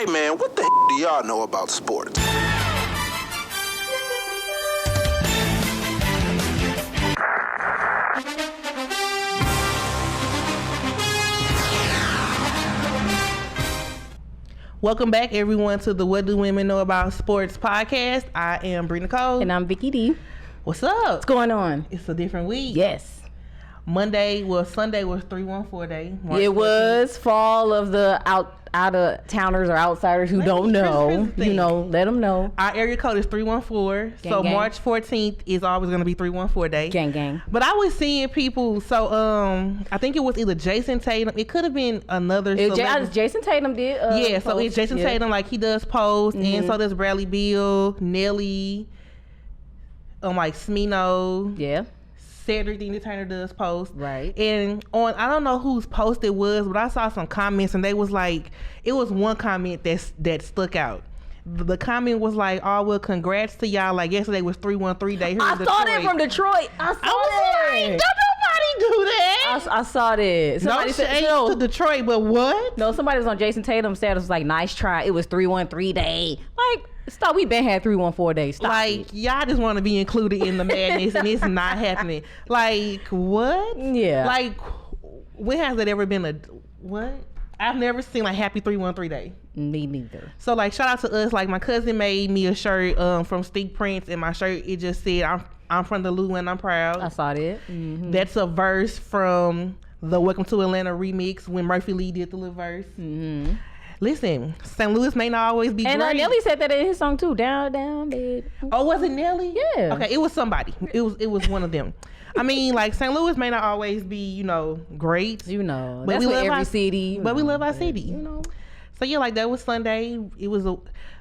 Hey man, what the do y'all know about sports? Welcome back, everyone, to the What Do Women Know About Sports podcast. I am Bree Nicole. And I'm Vicky D. What's up? What's going on? It's a different week. Yes. Sunday was 314 day. March it 14th. Was fall of the out-of-towners or outsiders who don't know. You know, let them know. Our area code is 314. Gang, so gang. March 14th is always going to be 314 day. Gang, gang. But I was seeing people, so I think it was either Jason Tatum. It could have been another Jason Tatum did. So it's Jason Tatum, like he does post, and so does Bradley Beal, Nelly, like Smino. Yeah. Cedric the Entertainer does post. Right. And I don't know whose post it was, but I saw some comments and they was like, it was one comment that stuck out. The comment was like, oh, well, congrats to y'all. Like, yesterday was 313 day here I in Detroit. saw that from Detroit. I was like, don't nobody do that. I saw that. Somebody said to Detroit, but what? No, somebody was on Jason Tatum's status was like, nice try. It was 313 day. Like, stop. We been had 314 days. Stop like it. Y'all just want to be included in the madness and it's not happening. Like what? Yeah. Like when has it ever been what? I've never seen like happy 313 day. Me neither. So like shout out to us. Like my cousin made me a shirt from Steak Prince, and my shirt it just said I'm from the Lou and I'm proud. I saw that. Mm-hmm. That's a verse from the Welcome to Atlanta remix when Murphy Lee did the little verse. Mm-hmm. Listen, St. Louis may not always be and great. Nelly said that in his song too. Down, down, babe. Oh, was it Nelly? Yeah. Okay, it was somebody. It was one of them. I mean, like St. Louis may not always be, great. But that's we love every city. But we love our city. So yeah, like that was Sunday.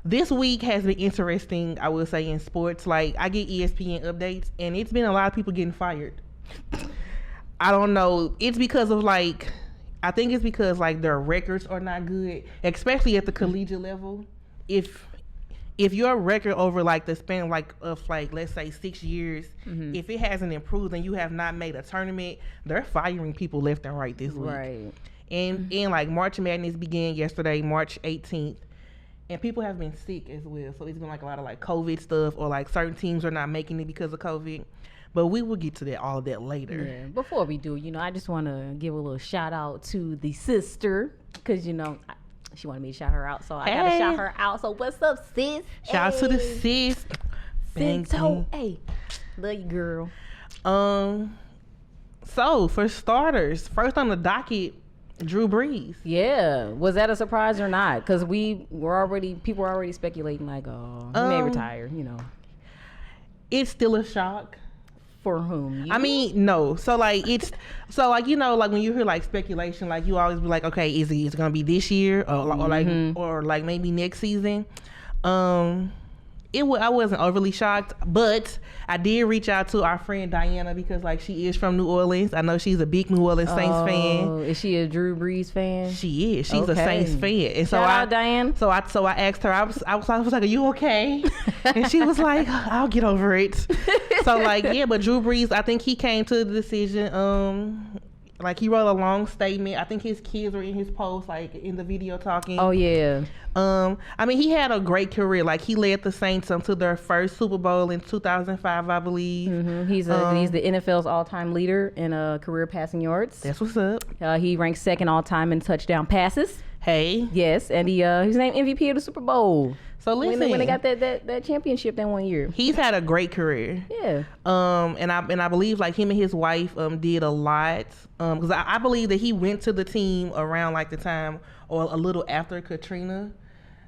This week has been interesting, I will say, in sports. Like I get ESPN updates, and it's been a lot of people getting fired. I don't know. It's because of I think it's because their records are not good, especially at the collegiate level. If your record over the span of let's say 6 years, mm-hmm. if it hasn't improved and you have not made a tournament, they're firing people left and right this week. Right. And March Madness began yesterday, March 18th, and people have been sick as well. So it's been a lot of COVID stuff, or certain teams are not making it because of COVID. But we will get to all of that later. Yeah. Before we do, I just want to give a little shout out to the sister, because she wanted me to shout her out, so I gotta shout her out. So what's up, sis? Shout out to the sis. Hey, love you, girl. So for starters, first on the docket, Drew Brees. Yeah, was that a surprise or not? Because people were already speculating he may retire. It's still a shock. For whom? I mean, no. So when you hear speculation, you always be like, okay, is it gonna be this year or maybe next season? I wasn't overly shocked, but I did reach out to our friend Diana because she is from New Orleans. I know she's a big New Orleans Saints fan. Is she a Drew Brees fan? She is. She's a Saints fan. And Shout out, Diane. So I asked her. I was like, "Are you okay?" And she was like, "I'll get over it." So but Drew Brees, I think he came to the decision. He wrote a long statement. I think his kids were in his post, in the video talking. Oh yeah. I mean, he had a great career. He led the Saints to their first Super Bowl in 2005, I believe. Mm-hmm. He's the NFL's all-time leader in career passing yards. That's what's up. He ranks second all-time in touchdown passes. Hey. Yes, and he was named MVP of the Super Bowl. So listen, when they got that championship that one year, he's had a great career. Yeah. And I believe him and his wife did a lot. Because I believe that he went to the team around the time or a little after Katrina.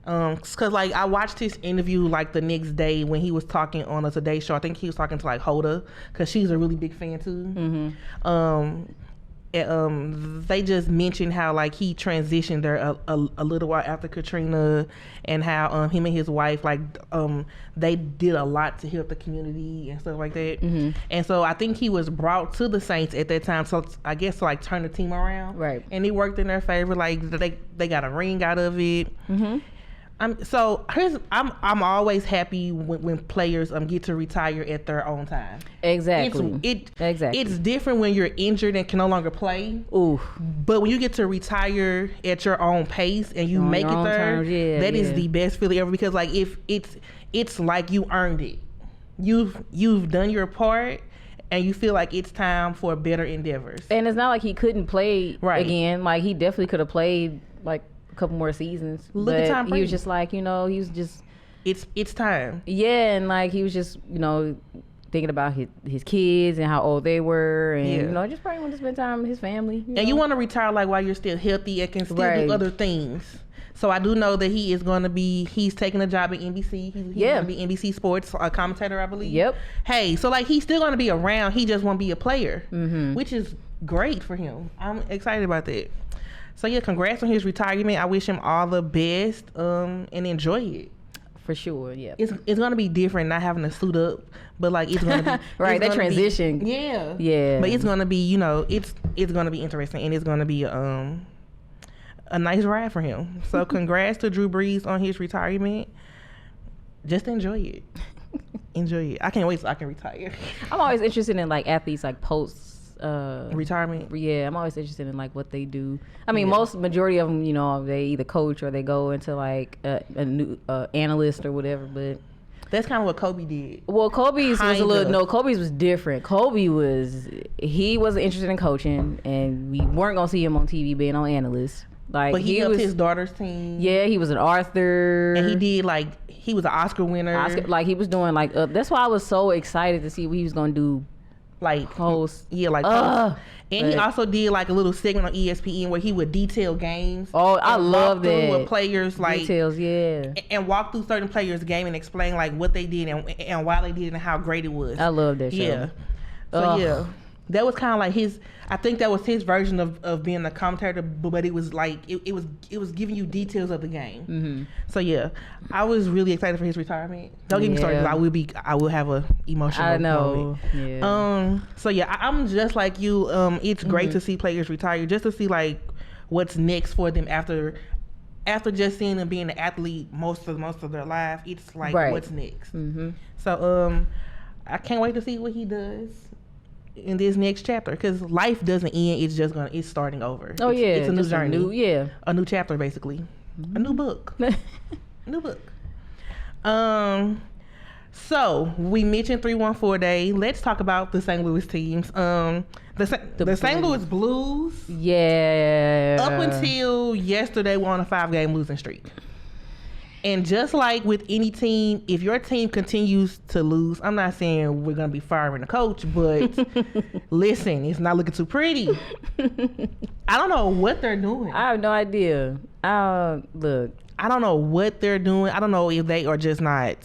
Because I watched his interview the next day when he was talking on a Today Show. I think he was talking to Hoda because she's a really big fan too. Mm-hmm. They just mentioned how he transitioned there a little while after Katrina, and how him and his wife they did a lot to help the community and stuff like that. Mm-hmm. And so I think he was brought to the Saints at that time, so I guess to turn the team around, right? And it worked in their favor. They got a ring out of it. Mm-hmm. I'm always happy when players get to retire at their own time. Exactly. Exactly. It's different when you're injured and can no longer play. Ooh. But when you get to retire at your own pace and you make it there, that is the best feeling ever, because like if it's like you earned it. You've done your part and you feel like it's time for better endeavors. And it's not like he couldn't play again. Like he definitely could have played like a couple more seasons. Look at Tom Brady. He was just like, he was just it's time. Yeah, and like he was just, thinking about his kids and how old they were, and just probably want to spend time with his family. And you want to retire like while you're still healthy and can still do other things. So I do know that he's taking a job at NBC. He's going to be NBC Sports, a commentator, I believe. Yep. Hey, so like he's still going to be around. He just won't be a player, which is great for him. I'm excited about that. So yeah, congrats on his retirement. I wish him all the best and enjoy it. For sure, yeah. It's going to be different not having to suit up, but like it's going to be right. That transition, yeah. But it's going to be, it's going to be interesting, and it's going to be a nice ride for him. So congrats to Drew Brees on his retirement. Just enjoy it. Enjoy it. I can't wait till I can retire. I'm always interested in like athletes like post retirement. Yeah, I'm always interested in like what they do. I mean, majority of them, they either coach or they go into like a new analyst or whatever. But that's kind of what Kobe did. Well, Kobe's was different. Kobe wasn't interested in coaching, and we weren't gonna see him on TV being on analyst. Like, but he helped his daughter's team. Yeah, he was an Arthur, and he was an Oscar winner. He was doing like that's why I was so excited to see what he was gonna do. Like host, host. And he also did like a little segment on ESPN where he would detail games. Oh, I love that. With players, like details, and walk through certain players' game and explain like what they did and why they did it and how great it was. I love that show. Yeah. So that was kind of like his. I think that was his version of being a commentator, but it was like it was giving you details of the game. Mm-hmm. So yeah, I was really excited for his retirement. Don't get me started, because I will have a emotional moment. Yeah. So yeah, I'm just like you. It's great to see players retire, just to see like what's next for them after just seeing them being an athlete most of their life. It's like what's next. Mm-hmm. So I can't wait to see what he does in this next chapter, because life doesn't end. It's just it's starting over. It's a new journey. A new chapter, basically. A new book. New book. So we mentioned 314 Day. Let's talk about the St. Louis teams. The St. Louis Blues. Yeah. Up until yesterday, were on a 5-game losing streak. And just like with any team, if your team continues to lose, I'm not saying we're going to be firing the coach, but listen, it's not looking too pretty. I don't know what they're doing. I have no idea. Look. I don't know what they're doing. I don't know if they are just not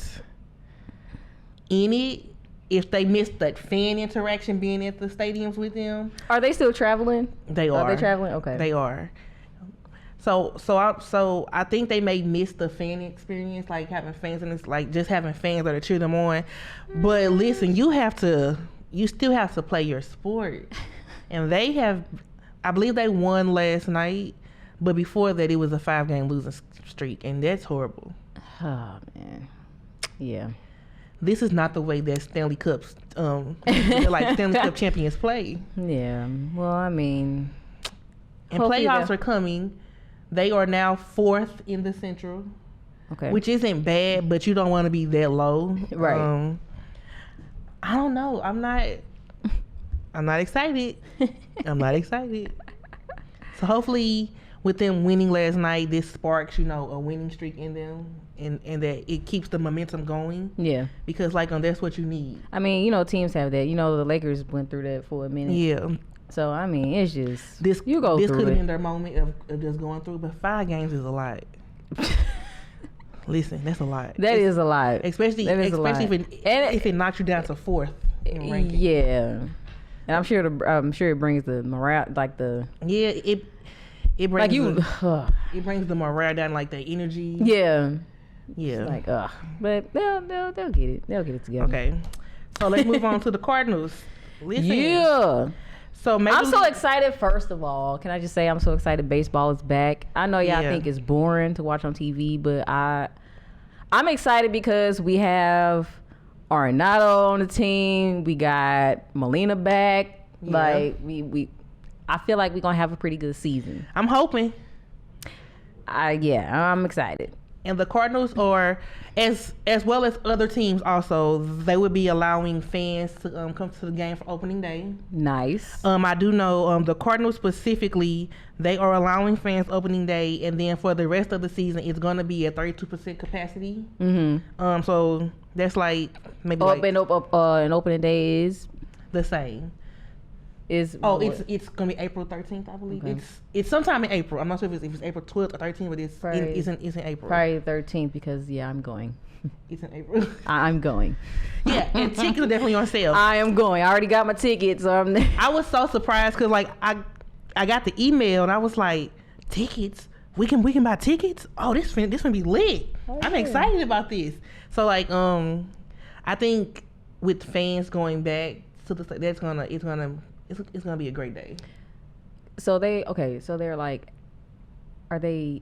in it, if they missed that fan interaction being at the stadiums with them. Are they still traveling? They are. Are they traveling? Okay. They are. So I think they may miss the fan experience, like having fans and it's like just having fans that cheer them on. But listen, you still have to play your sport, and I believe they won last night, but before that it was a 5-game losing streak, and that's horrible. Oh man, yeah. This is not the way that Stanley Cups, like Stanley Cup champions play. Yeah. Well, I mean, and playoffs are coming. They are now 4th in the Central, which isn't bad, but you don't want to be that low. Right. I don't know. I'm not excited. I'm not excited. So hopefully with them winning last night, this sparks, a winning streak in them, and that it keeps the momentum going. Yeah. Because that's what you need. I mean, teams have that. The Lakers went through that for a minute. Yeah. So, I mean, it's just, this could have been their moment of just going through, but 5 games is a lot. Listen, that's a lot. That is a lot. Especially if it knocks you down to 4th in ranking. Yeah. And I'm sure it brings the morale, like the... Yeah, it brings it brings the morale down, like the energy. Yeah. Yeah. It's like, but they'll get it. They'll get it together. Okay. So let's move on to the Cardinals. Listen. Yeah. So maybe I'm so excited. First of all, can I just say I'm so excited baseball is back. I know y'all think it's boring to watch on TV, but I'm excited because we have Arenado on the team. We got Molina back. Yeah. Like I feel like we're gonna have a pretty good season. I'm hoping. I'm excited. And the Cardinals are, as well as other teams also, they would be allowing fans to come to the game for opening day. Nice. I do know the Cardinals specifically, they are allowing fans opening day, and then for the rest of the season, it's going to be at 32% capacity. Mm-hmm. So that's like maybe and opening day is the same. It's gonna be April 13th, I believe. Okay. It's sometime in April. I'm not sure if it's April 12th or 13th, but it's in April. Probably 13th because I'm going. It's in April. I'm going. Yeah, and tickets are definitely on sale. I am going. I already got my tickets. So I'm there. I was so surprised because like I got the email and I was like, tickets? We can buy tickets? Oh, this gonna be lit. Oh, I'm excited about this. So like I think with fans going back to the it's gonna be a great day. So they're like, are they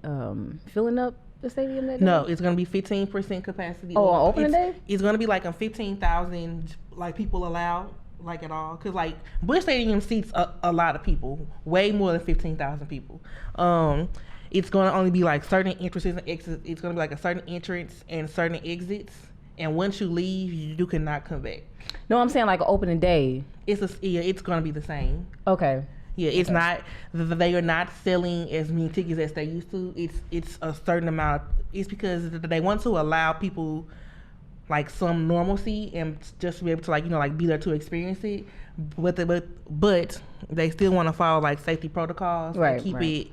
filling up the stadium that day? No, it's gonna be 15% capacity. Oh, on opening day? It's gonna be like a 15,000 like people allowed, like at all. Cause like Busch Stadium seats a lot of people, way more than 15,000 people. It's gonna only be like certain entrances and exits. It's gonna be like a certain entrance and certain exits. And once you leave, you cannot come back. No, I'm saying like opening day. It's gonna be the same. Okay. Yeah, it's not. They are not selling as many tickets as they used to. It's a certain amount. It's because they want to allow people like some normalcy and just to be able to like be there to experience it. But they still want to follow like safety protocols. Right. And keep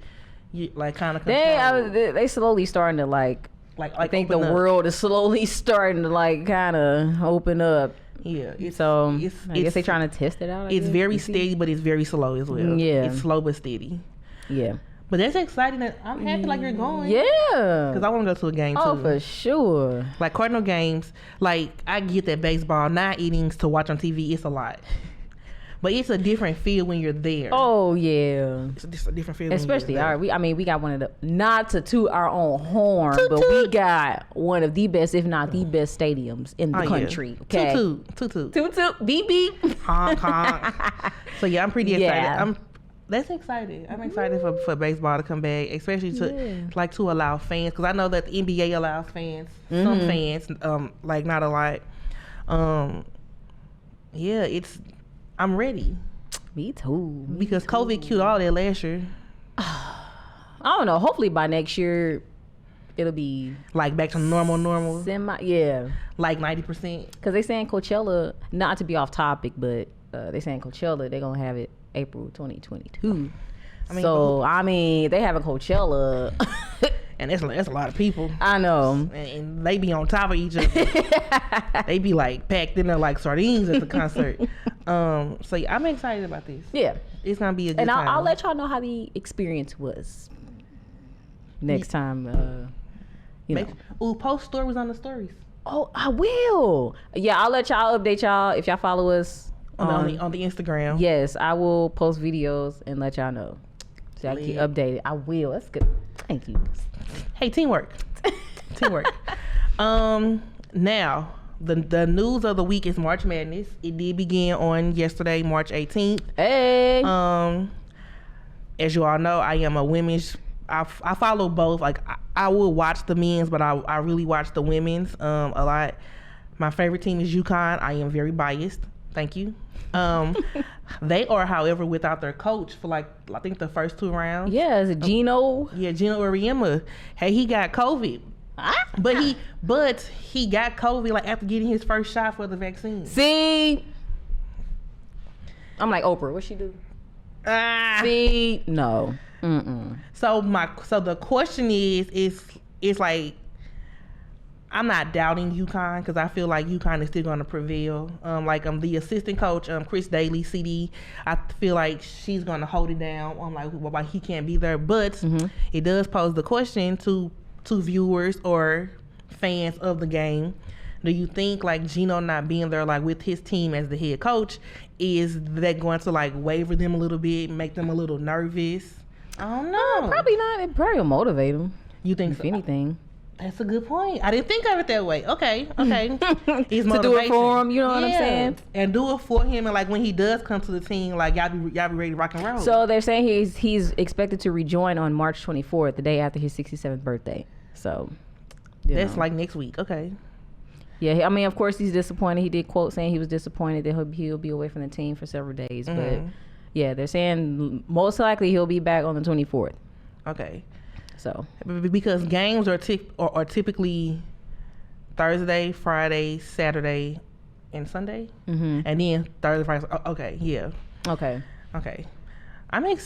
it like kind of controlled. They slowly starting to like I think the world is slowly starting to like kind of open up. Yeah. I guess they're trying to test it out. It's very steady, but it's very slow as well. Yeah. It's slow but steady. Yeah. But that's exciting. I'm happy like you're going. Yeah. Because I want to go to a game too. Oh, for sure. Like Cardinal games, like I get that baseball, 9 innings to watch on TV, it's a lot. But it's a different feel when you're there. Oh yeah, it's a different feel. Especially we got one of the, not to toot our own horn, but we got one of the best, if not the best, stadiums in the country. Yeah. Okay, toot, beep beep, honk honk. So yeah, I'm pretty excited. Yeah. That's excited. I'm excited for baseball to come back, especially to allow fans, because I know that the NBA allows fans, some fans, like not a lot. I'm ready. Me too. Because COVID killed all that last year. I don't know. Hopefully by next year, it'll be like back to normal. Yeah. Like 90%. Because they saying Coachella, not to be off topic, but they saying Coachella, they're going to have it April 2022. I mean, they have a Coachella. And that's a lot of people. I know. And they be on top of each other. They be like packed in there like sardines at the concert. So yeah, I'm excited about this. Yeah. It's going to be a good time. And I'll let y'all know how the experience was next time. Post stories on the stories. Oh, I will. Yeah, I'll let y'all update y'all if y'all follow us on the Instagram. Yes, I will post videos and let y'all know. So I keep updated. I will. That's good. Thank you. Hey, teamwork. Now, the news of the week is March Madness. It did begin on yesterday, March 18th. Hey. As you all know, I am a women's. I follow both. Like I will watch the men's, but I really watch the women's a lot. My favorite team is UConn. I am very biased. Thank you. They are, however, without their coach for like I think the first 2 rounds. Yeah, is it Gino? Yeah, Gino Auriemma. Hey, he got COVID. But he got COVID like after getting his first shot for the vaccine. See, I'm like Oprah. What she do? See, no. So the question is like, I'm not doubting UConn because I feel like UConn is still going to prevail. The assistant coach, Chris Daly, CD, I feel like she's going to hold it down on why he can't be there. But it does pose the question to viewers or fans of the game. Do you think like Gino not being there like with his team as the head coach, is that going to like waver them a little bit, make them a little nervous? I don't know. Probably not. It probably will motivate them. You think if so? anything? That's a good point. I didn't think of it that way. Okay. He's to do it for him, you know what I'm saying? And do it for him, and like when he does come to the team, like y'all be ready to rock and roll. So they're saying he's expected to rejoin on March 24th, the day after his 67th birthday. So that's like next week. Okay. Yeah, I mean, of course he's disappointed. He did quote saying he was disappointed that he'll be away from the team for several days. But yeah, they're saying most likely he'll be back on the 24th. Okay. So because games are typically Thursday, Friday, Saturday, and Sunday, and then Thursday, Friday. Okay, yeah. Okay.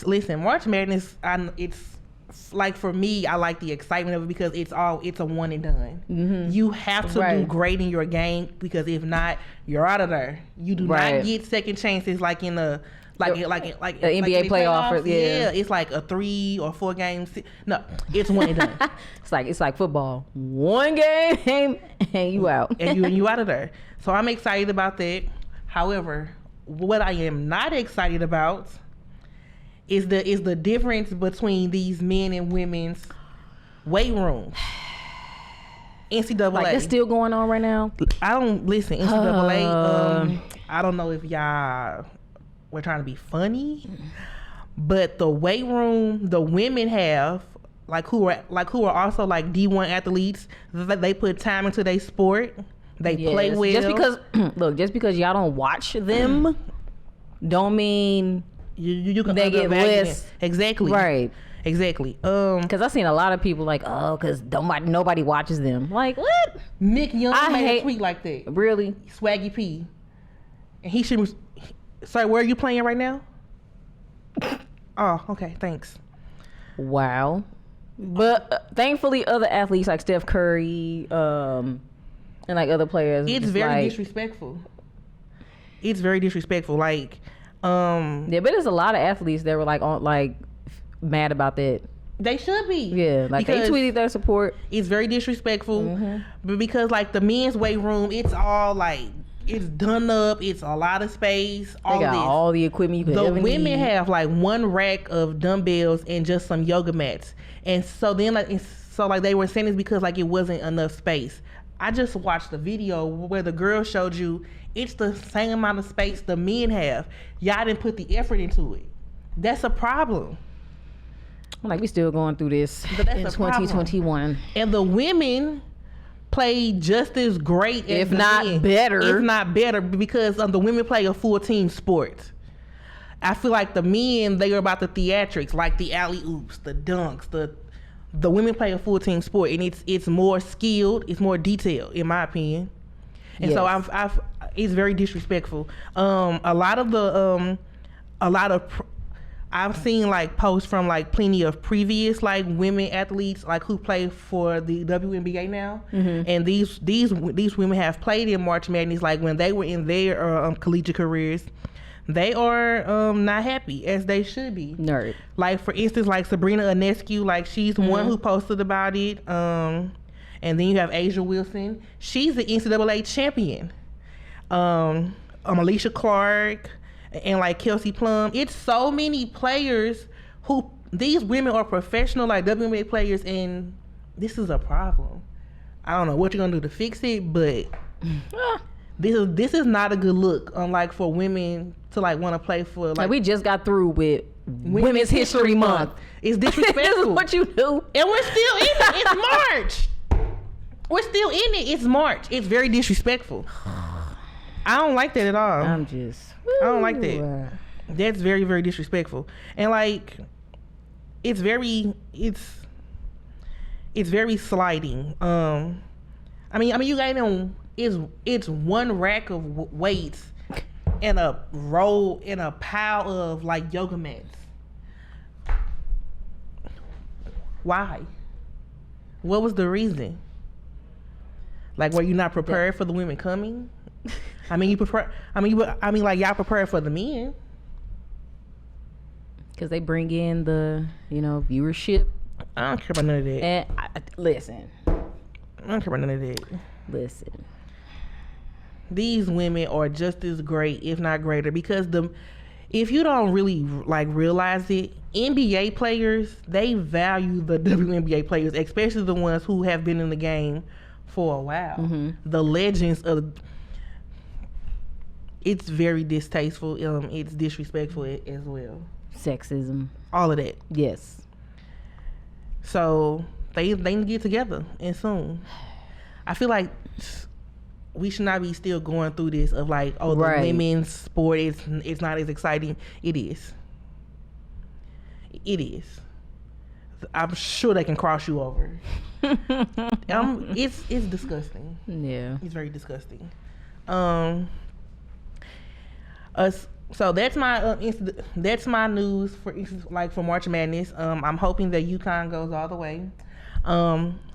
Listen, March Madness. It's like for me, I like the excitement of it because it's a one and done. You have to do great in your game because if not, you're out of there. You do not get second chances like in the. Like the NBA playoff, yeah. It's like a 3 or 4 games. No, it's one and done. it's like football. One game and you out. and you out of there. So I'm excited about that. However, what I am not excited about is the difference between these men and women's weight rooms. NCAA. Like that's still going on right now. I don't listen. NCAA. I don't know if y'all. We're trying to be funny, but the weight room the women have, who are also like D1 athletes, they put time into their sport. They play well. Just because y'all don't watch them, don't mean you can they get less. Exactly. Right. Exactly. Because I've seen a lot of people like, because nobody watches them. Like what? Nick Young made a tweet like that. Really? Swaggy P. And he should. Sorry, where are you playing right now? Oh, okay, thanks. Wow. But thankfully, other athletes like Steph Curry and like other players. It's very disrespectful. It's very disrespectful. Like, yeah, but there's a lot of athletes that were mad about that. They should be. Yeah, like they tweeted their support. It's very disrespectful. But because like the men's weight room, it's all like. It's done up. It's a lot of space. All the equipment you could ever need. The women have like one rack of dumbbells and just some yoga mats. And so then they were saying it's because like it wasn't enough space. I just watched the video where the girl showed you it's the same amount of space the men have. Y'all didn't put the effort into it. That's a problem. Like we still going through this in 2021. And the women play just as great as if not better because the women play a full team sport. I feel like the men, they are about the theatrics, like the alley oops, the dunks. The women play a full team sport, and it's more skilled, it's more detailed, in my opinion. And so it's very disrespectful. I've seen like posts from like plenty of previous like women athletes like who play for the WNBA now, and these women have played in March Madness like when they were in their collegiate careers. They are not happy as they should be. Nerd. Like for instance, like Sabrina Ionescu, like she's the one who posted about it. And then you have Asia Wilson. She's the NCAA champion. Alicia Clark. And like Kelsey Plum, it's so many players who these women are professional like WNBA players, and this is a problem. I don't know what you're gonna do to fix it, but this is not a good look. Unlike for women to like want to play for like we just got through with Women's History Month. It's disrespectful. This is what you do, and we're still in it. It's March. We're still in it. It's March. It's very disrespectful. I don't like that at all. I don't like that. That's very, very disrespectful. And like, it's very sliding. I mean, you guys know it's one rack of weights and a roll in a pile of like yoga mats. Why? What was the reason? Like, were you not prepared for the women coming? I mean, like y'all prepared for the men. Because they bring in the, viewership. I don't care about none of that. And listen. I don't care about none of that. Listen. these women are just as great, if not greater, because if you don't really like realize it, NBA players, they value the WNBA players, especially the ones who have been in the game for a while. Mm-hmm. The legends of it's very distasteful. It's disrespectful as well. Sexism. All of that. Yes. So they need to get together and soon. I feel like we should not be still going through this of like, oh, the women's sport it's not as exciting. It is. It is. I'm sure they can cross you over. It's disgusting. Yeah. It's very disgusting. So that's my news for March Madness. I'm hoping that UConn goes all the way.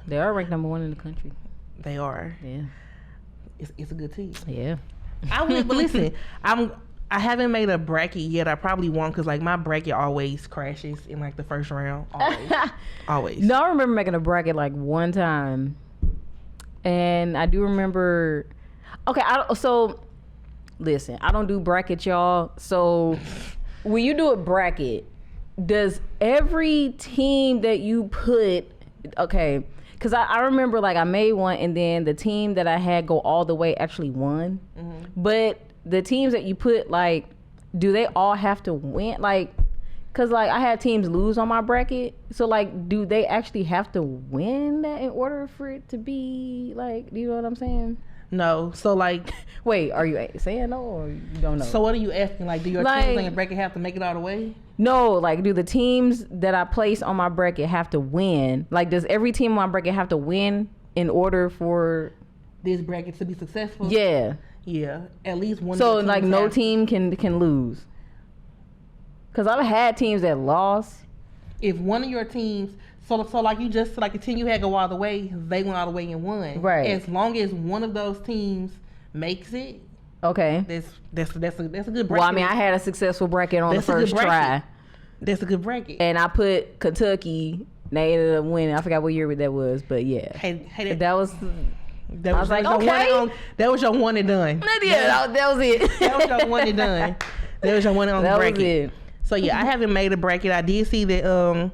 They are ranked number 1 in the country. They are. Yeah. It's a good team. Yeah. But listen, I haven't made a bracket yet. I probably won't because like my bracket always crashes in like the first round. Always. No, I remember making a bracket like one time, and I do remember. Okay, listen, I don't do brackets, y'all. So when you do a bracket, does every team that you put, okay, because I remember like I made one and then the team that I had go all the way actually won. Mm-hmm. But the teams that you put, like, do they all have to win? Like, because like I had teams lose on my bracket. So like, do they actually have to win that in order for it to be like, do you know what I'm saying? No. So like, wait, are you saying no or you don't know? So what are you asking? Like, do your teams on your bracket have to make it all the way? No, like, do the teams that I place on my bracket have to win? Like, does every team on my bracket have to win in order for this bracket to be successful? Yeah. Yeah. At least one. So like, no team can lose. Cause I've had teams that lost. If one of your teams. So like you just like the team you had go all the way, they went all the way and won. Right. As long as one of those teams makes it, okay. That's a good bracket. Well, I mean, I had a successful bracket on the first try. That's a good bracket. And I put Kentucky. They ended up winning. I forgot what year that was, but yeah. Hey, that was. I was like, okay. That was your one and done. Yeah, that was it. That was your one and done. That was your one and on the bracket. Was it. So yeah, I haven't made a bracket. I did see that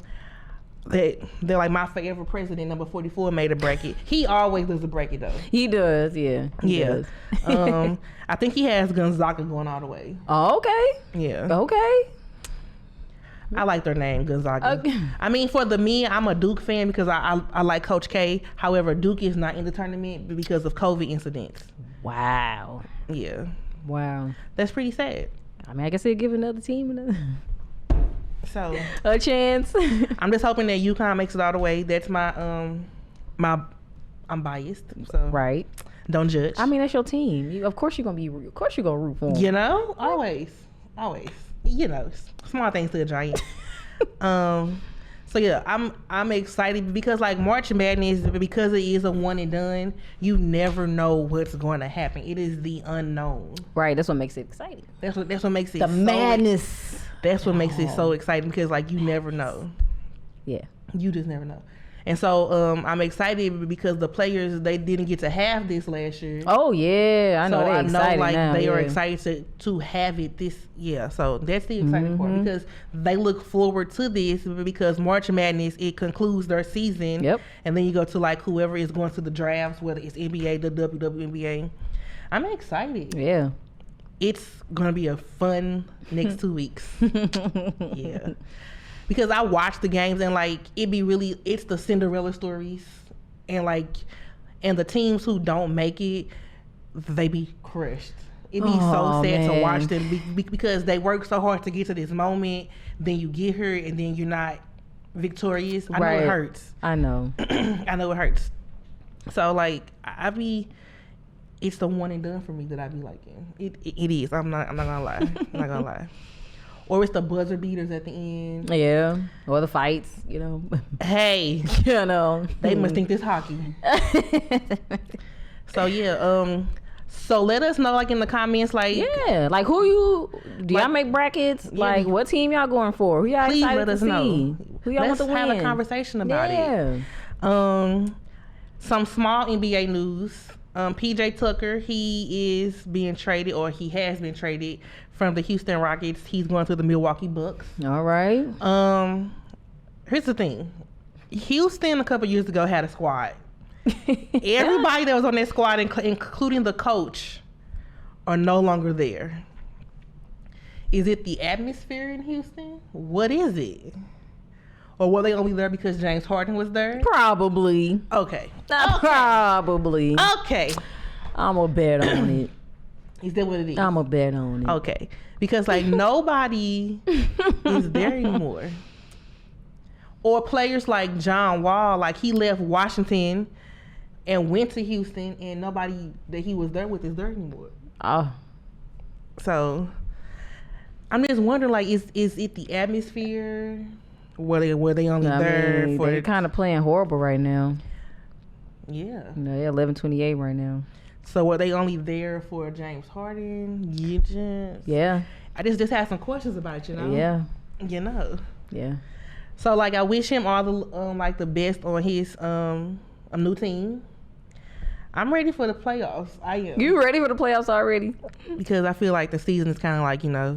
they're like my favorite president, number 44, made a bracket. He always does a bracket though. He does, yeah. He does. I think he has Gonzaga going all the way. Oh, okay. Yeah. Okay. I like their name, Gonzaga. Okay. I mean, for the me, I'm a Duke fan because I like Coach K. However, Duke is not in the tournament because of COVID incidents. Wow. Yeah. Wow. That's pretty sad. I mean, I guess they'll give another team so a chance. I'm just hoping that UConn makes it all the way. That's my I'm biased, so right. Don't judge. I mean, that's your team. Of course you're gonna root for them. You know, always. You know, small things to a giant. So yeah, I'm excited because like March Madness, because it is a one and done, you never know what's going to happen. It is the unknown. Right. That's what makes it exciting. That's what makes it the madness. That's what makes it so exciting because like you never know. Yeah. You just never know. And so I'm excited because the players, they didn't get to have this last year. Oh yeah, I know. So I know like now, they are excited to have it this year. So that's the exciting part because they look forward to this because March Madness, it concludes their season. Yep. And then you go to like whoever is going to the drafts, whether it's NBA, the WNBA. I'm excited. Yeah. It's gonna be a fun next 2 weeks. Yeah. Because I watch the games and like it's the Cinderella stories and the teams who don't make it, they be crushed. It be so sad to watch them because they work so hard to get to this moment. Then you get here and then you're not victorious. I know it hurts. I know. I know it hurts. So like it's the one and done for me that I be liking. It is. I'm not gonna lie. I'm not gonna lie. Or it's the buzzer beaters at the end. Yeah. Or the fights, you know. Hey. You know. They must think this hockey. So yeah, so let us know like in the comments like like do y'all make brackets? Yeah. Like what team y'all going for? Who y'all please excited let us to see? know. Who y'all Let's want to win? have a conversation about it. Some small NBA news. PJ Tucker, he is being traded, or he has been traded from the Houston Rockets. He's going to the Milwaukee Bucks. All right. Here's the thing. Houston a couple years ago had a squad. Everybody that was on that squad, including the coach, are no longer there. Is it the atmosphere in Houston? What is it? Or were they only there because James Harden was there? Probably. Okay. Probably. Okay. I'm going to bet on it. Is that what it is? I'm going to bet on it. Okay. Because, like, nobody is there anymore. Or players like John Wall, like, he left Washington and went to Houston, and nobody that he was there with is there anymore. Oh. So, I'm just wondering, like, is it the atmosphere? Were they only there for? They're kind of playing horrible right now. Yeah. They're 11-28 right now. So were they only there for James Harden? Yeah. I just had some questions about it, you know. Yeah. You know. Yeah. So like, I wish him all the like the best on his new team. I'm ready for the playoffs. I am. You ready for the playoffs already? Because I feel like the season is kind of like, you know,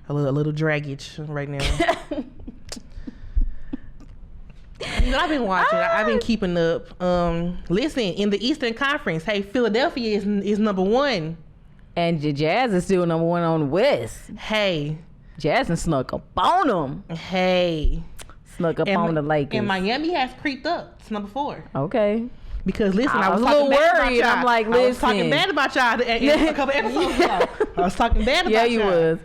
a little draggage right now. You know, I've been watching. I've been keeping up. Listen, in the Eastern Conference, hey, Philadelphia is number 1. And the Jazz is still number 1 on the West. Hey. Jazz and snuck up on them. Hey. Snuck up on the Lakers. And Miami has creeped up. It's number 4. Okay. Because listen, I was a little talking bad about worried. y'all. I'm like, listen. I was talking bad about y'all a couple episodes ago. I was talking bad about y'all. Yeah, you was.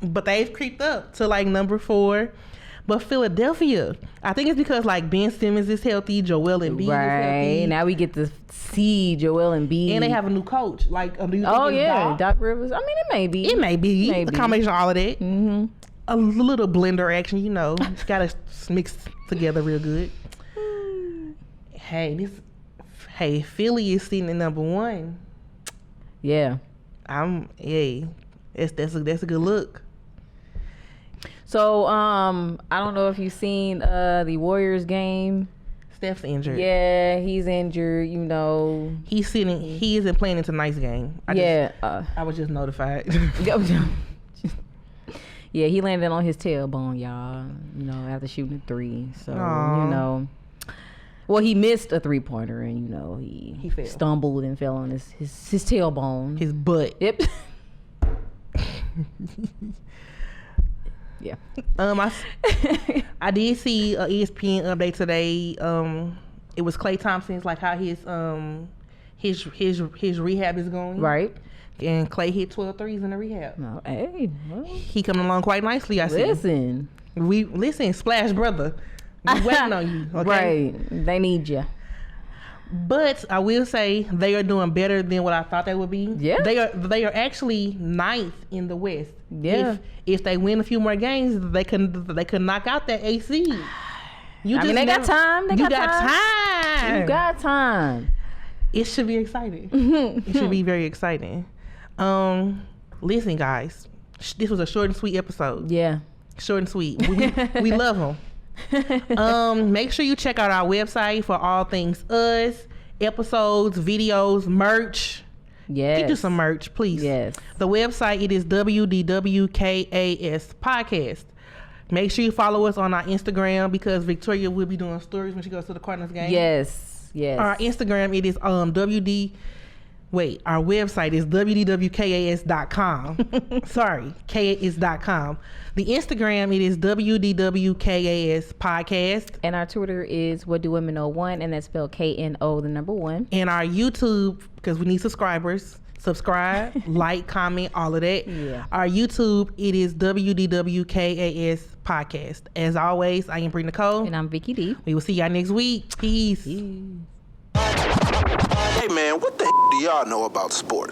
But they've creeped up to like number 4. But Philadelphia, I think it's because like Ben Simmons is healthy, Joel Embiid is healthy. Now we get to see Joel Embiid. And they have a new coach. Like, do you think oh it's yeah, Doc Rivers. I mean, it may be. It may be. A combination of all of that. Mm-hmm. A little blender action, you know. Gotta mix together real good. Hey, Philly is sitting at number 1. Yeah. That's a good look. So, I don't know if you've seen the Warriors game. Steph's injured. Yeah, he's injured, you know. He isn't playing in tonight's game. I was just notified. Yeah, he landed on his tailbone, y'all, you know, after shooting a 3. So, Aww. You know. Well, he missed a 3-pointer, and, you know, he fell. stumbled and fell on his tailbone. His butt. Yep. Yeah. I did see an ESPN update today. It was Klay Thompson's, like how his rehab is going. Right. And Klay hit 12 threes in the rehab. No, hey, well, he coming along quite nicely. I see. Listen, Splash Brother. We waiting on you. Okay? Right. They need you. But I will say they are doing better than what I thought they would be. Yeah. They are actually 9th in the West. Yeah. If they win a few more games, they can knock out that AC. They got time. You got time. It should be exciting. It should be very exciting. Listen, guys, this was a short and sweet episode. Yeah. Short and sweet. We love them. Make sure you check out our website for all things us, episodes, videos, merch. Yes. Get you some merch, please. Yes. The website, it is WDWKAS Podcast. Make sure you follow us on our Instagram because Victoria will be doing stories when she goes to the Cardinals game. Yes. Our Instagram, it is our website is wdwkas.com. Sorry, kas.com. The Instagram, it is WDWKAS Podcast. And our Twitter is What Do Women Know 1, and that's spelled KNO, the number 1. And our YouTube, because we need subscribers. Subscribe, like, comment, all of that. Yeah. Our YouTube, it is WDWKAS Podcast. As always, I am Bree Nicole. And I'm Vicky D. We will see y'all next week. Peace. Hey man, what the do y'all know about sports?